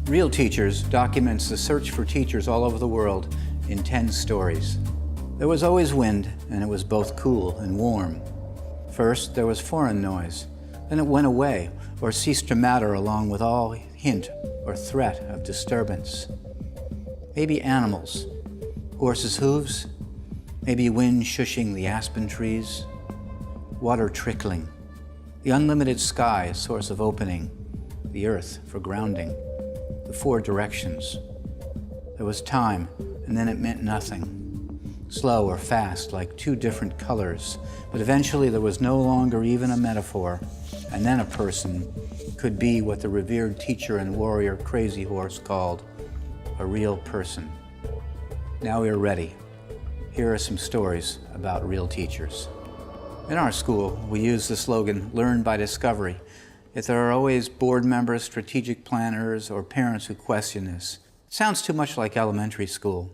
Real Teachers documents the search for teachers all over the world in 10 stories. There was always wind, and it was both cool and warm. First, there was foreign noise. Then it went away, or ceased to matter along with all hint or threat of disturbance. Maybe animals, horses' hooves, maybe wind shushing the aspen trees, water trickling, the unlimited sky a source of opening, the earth for grounding, the 4 directions. There was time, and then it meant nothing. Slow or fast, like 2 different colors, but eventually there was no longer even a metaphor, and then a person could be what the revered teacher and warrior Crazy Horse called a real person. Now we're ready. Here are some stories about real teachers. In our school, we use the slogan, "Learn by discovery." Yet there are always board members, strategic planners, or parents who question this. It sounds too much like elementary school.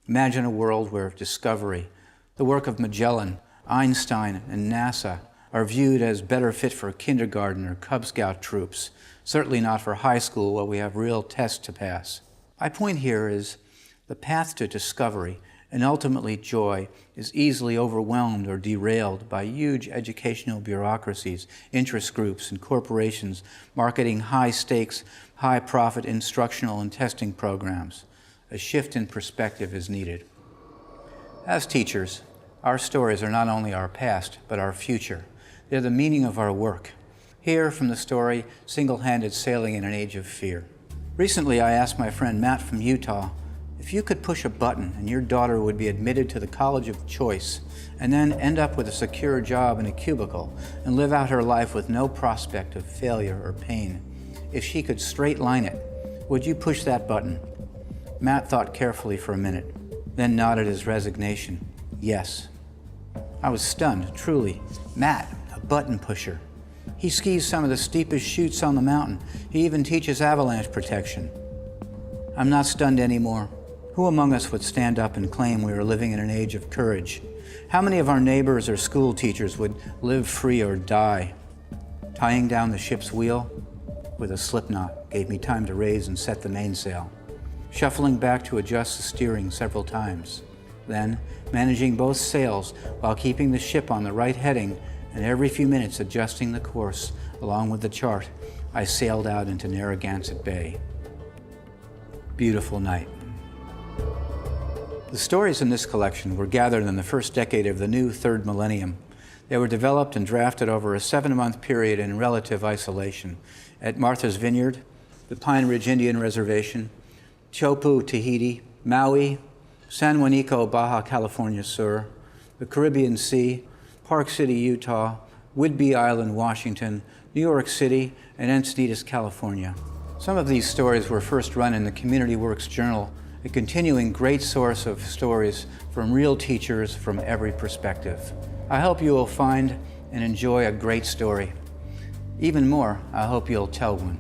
Imagine a world where discovery, the work of Magellan, Einstein, and NASA, are viewed as better fit for kindergarten or Cub Scout troops, certainly not for high school where we have real tests to pass. My point here is the path to discovery and ultimately joy is easily overwhelmed or derailed by huge educational bureaucracies, interest groups, and corporations marketing high-stakes, high-profit instructional and testing programs. A shift in perspective is needed. As teachers, our stories are not only our past, but our future. They're the meaning of our work. Here from the story, Single-Handed Sailing in an Age of Fear. Recently, I asked my friend Matt from Utah, if you could push a button and your daughter would be admitted to the college of choice and then end up with a secure job in a cubicle and live out her life with no prospect of failure or pain, if she could straight line it, would you push that button? Matt thought carefully for a minute, then nodded his resignation. Yes. I was stunned, truly. Matt, a button pusher. He skis some of the steepest chutes on the mountain. He even teaches avalanche protection. I'm not stunned anymore. Who among us would stand up and claim we are living in an age of courage? How many of our neighbors or school teachers would live free or die? Tying down the ship's wheel with a slip knot gave me time to raise and set the mainsail. Shuffling back to adjust the steering several times. Then, managing both sails while keeping the ship on the right heading and every few minutes adjusting the course along with the chart, I sailed out into Narragansett Bay. Beautiful night. The stories in this collection were gathered in the first decade of the new 3rd millennium. They were developed and drafted over a 7-month period in relative isolation at Martha's Vineyard, the Pine Ridge Indian Reservation, Chopu, Tahiti, Maui, San Juanico, Baja California Sur, the Caribbean Sea, Park City, Utah, Whidbey Island, Washington, New York City, and Encinitas, California. Some of these stories were first run in the Community Works Journal, a continuing great source of stories from real teachers from every perspective. I hope you will find and enjoy a great story. Even more, I hope you'll tell one.